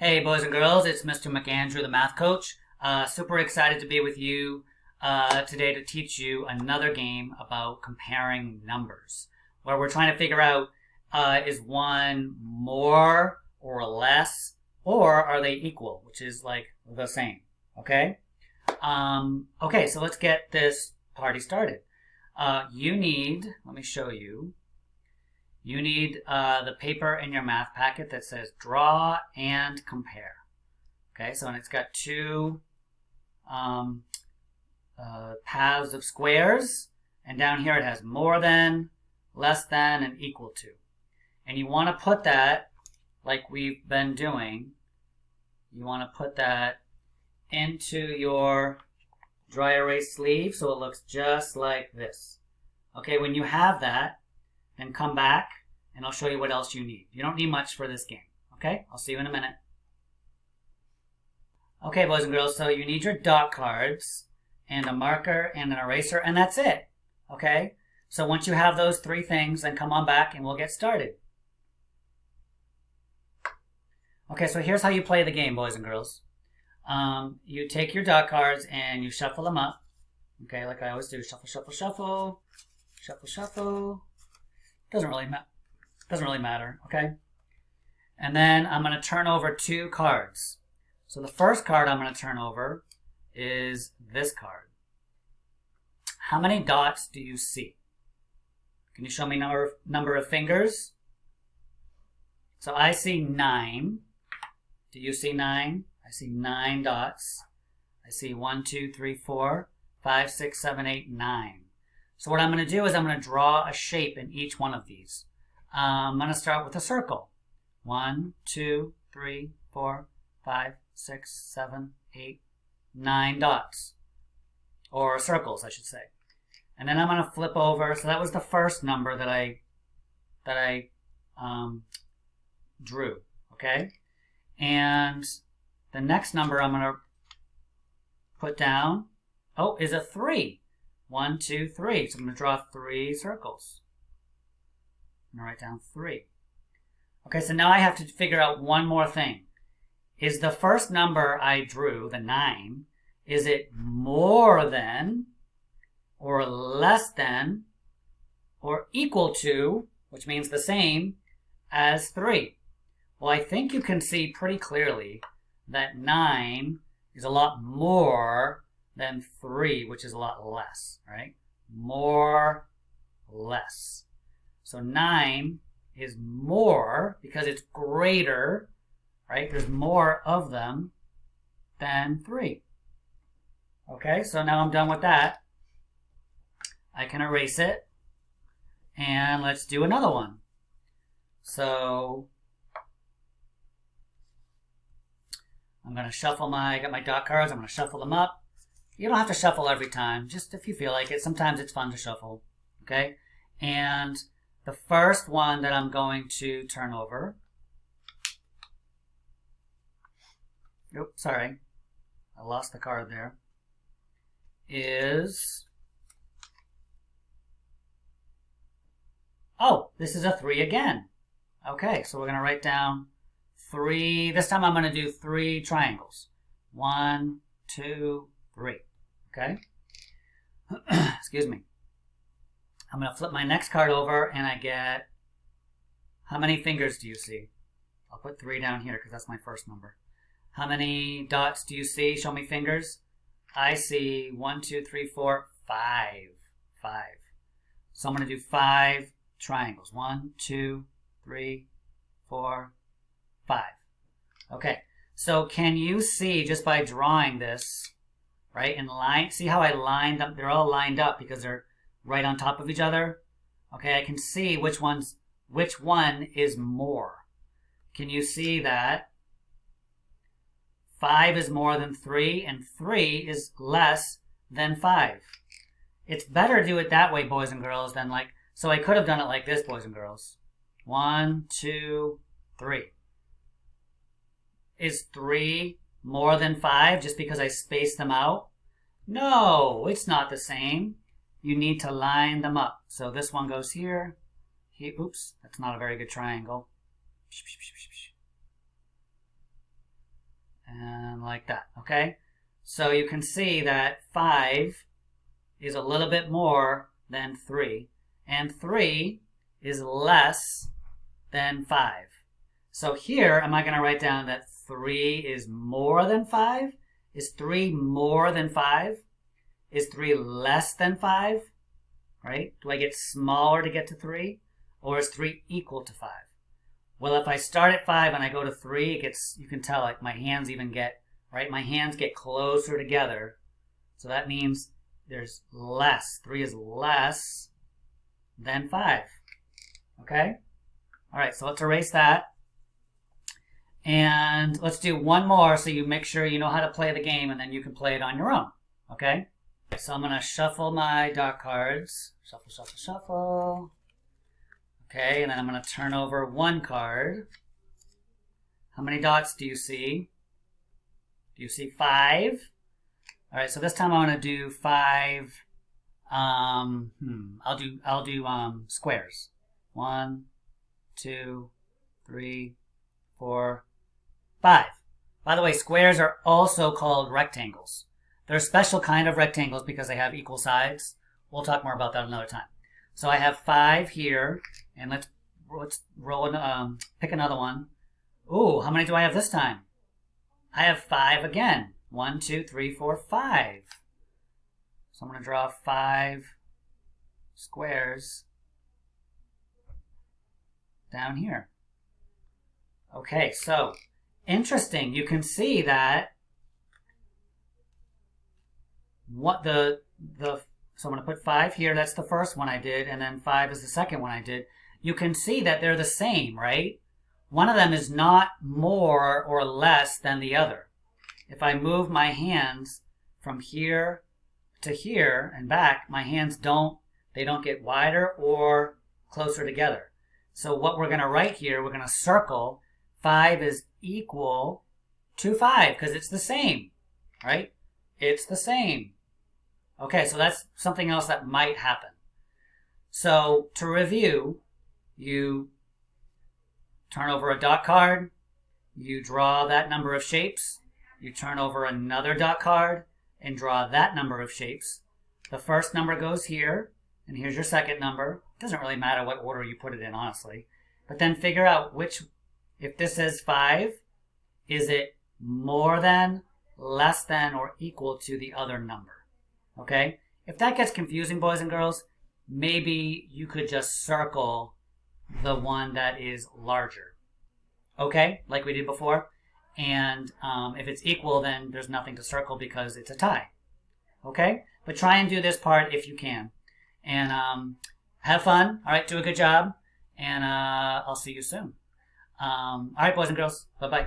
Hey, boys and girls, it's Mr. McAndrew, the math coach. Super excited to be with you today to teach you another game about comparing numbers, where we're trying to figure out is one more or less, or are they equal, which is like the same, okay? Okay, so let's get this party started. Let me show you. You need the paper in your math packet that says draw and compare. Okay, so and it's got two paths of squares, and down here it has more than, less than, and equal to. And you want to put that, like we've been doing, you want to put that into your dry erase sleeve so it looks just like this. Okay, when you have that, then come back and I'll show you what else you need. You don't need much for this game. Okay, I'll see you in a minute. Okay, boys and girls, so you need your dot cards and a marker and an eraser, and that's it. Okay, so once you have those three things, then come on back and we'll get started. Okay, so here's how you play the game, boys and girls. You take your dot cards and you shuffle them up. Okay, like I always do, shuffle, shuffle, shuffle, shuffle, shuffle. Doesn't really matter, okay? And then I'm going to turn over two cards. So the first card I'm going to turn over is this card. How many dots do you see? Can you show me number of fingers? So I see 9. Do you see 9? I see 9 dots. I see 1, 2, 3, 4, 5, 6, 7, 8, 9. So what I'm going to do is I'm going to draw a shape in each one of these. I'm going to start with a circle. 1, 2, 3, 4, 5, 6, 7, 8, 9 dots. Or circles, I should say. And then I'm going to flip over. So that was the first number that I drew. Okay? And the next number I'm going to put down, is a 3. 1, 2, 3. So I'm going to draw 3 circles. I'm going to write down 3. Okay, so now I have to figure out one more thing. Is the first number I drew, the 9, is it more than, or less than, or equal to, which means the same, as 3? Well, I think you can see pretty clearly that 9 is a lot more than 3, which is a lot less, right? More, less. So 9 is more because it's greater, right? There's more of them than 3. Okay, so now I'm done with that. I can erase it. And let's do another one. So I'm going to shuffle I got my dot cards. I'm going to shuffle them up. You don't have to shuffle every time, just if you feel like it. Sometimes it's fun to shuffle, okay? And the first one that I'm going to turn over, oops, sorry, I lost the card there, is, this is a 3 again. Okay, so we're going to write down 3, this time I'm going to do 3 triangles. 1, 2, 3. Okay? Excuse me. I'm going to flip my next card over and I get, how many fingers do you see? I'll put 3 down here because that's my first number. How many dots do you see? Show me fingers. I see 1, 2, 3, 4, 5. 5. So I'm going to do 5 triangles. 1, 2, 3, 4, 5. Okay. So can you see just by drawing this, right, in line, see how I lined them? They're all lined up because they're right on top of each other. Okay, I can see which one is more. Can you see that 5 is more than 3 and 3 is less than 5? It's better to do it that way, boys and girls, than like, so I could have done it like this, boys and girls. 1, 2, 3. Is 3 more than 5 just because I spaced them out? No, it's not the same. You need to line them up. So this one goes here. Oops, that's not a very good triangle. like that, okay? So you can see that 5 is a little bit more than 3, and 3 is less than 5. So here, am I going to write down that 3 is more than 5? Is 3 more than 5? Is 3 less than 5? Right? Do I get smaller to get to 3? Or is 3 equal to 5? Well, if I start at 5 and I go to 3, it gets, you can tell, like my hands even get, right? My hands get closer together. So that means there's less. 3 is less than 5. Okay? All right, so let's erase that. And let's do one more so you make sure you know how to play the game, and then you can play it on your own. Okay? So I'm going to shuffle my dot cards. Shuffle, shuffle, shuffle. Okay, and then I'm going to turn over one card. How many dots do you see? Do you see 5? All right, so this time I want to do 5. I'll do squares. 1, 2, 3, 4, 5. By the way, squares are also called rectangles. They're a special kind of rectangles because they have equal sides. We'll talk more about that another time. So I have 5 here, and let's roll pick another one. Ooh, how many do I have this time? I have 5 again. 1, 2, 3, 4, 5. So I'm going to draw 5 squares down here. Okay, so interesting. You can see that so I'm going to put 5 here. That's the first one I did, and then 5 is the second one I did. You can see that they're the same, right? One of them is not more or less than the other. If I move my hands from here to here and back, my hands don't get wider or closer together. So what we're going to write here, we're going to circle 5 is equal to 5 because it's the same, right? It's the same. Okay, so that's something else that might happen. So to review, you turn over a dot card, you draw that number of shapes, you turn over another dot card and draw that number of shapes. The first number goes here, and here's your second number. It doesn't really matter what order you put it in, honestly. But then figure out if this says 5, is it more than, less than, or equal to the other number? Okay? If that gets confusing, boys and girls, maybe you could just circle the one that is larger. Okay? Like we did before. And if it's equal, then there's nothing to circle because it's a tie. Okay? But try and do this part if you can. And have fun. All right, do a good job. And I'll see you soon. All right, boys and girls. Bye-bye.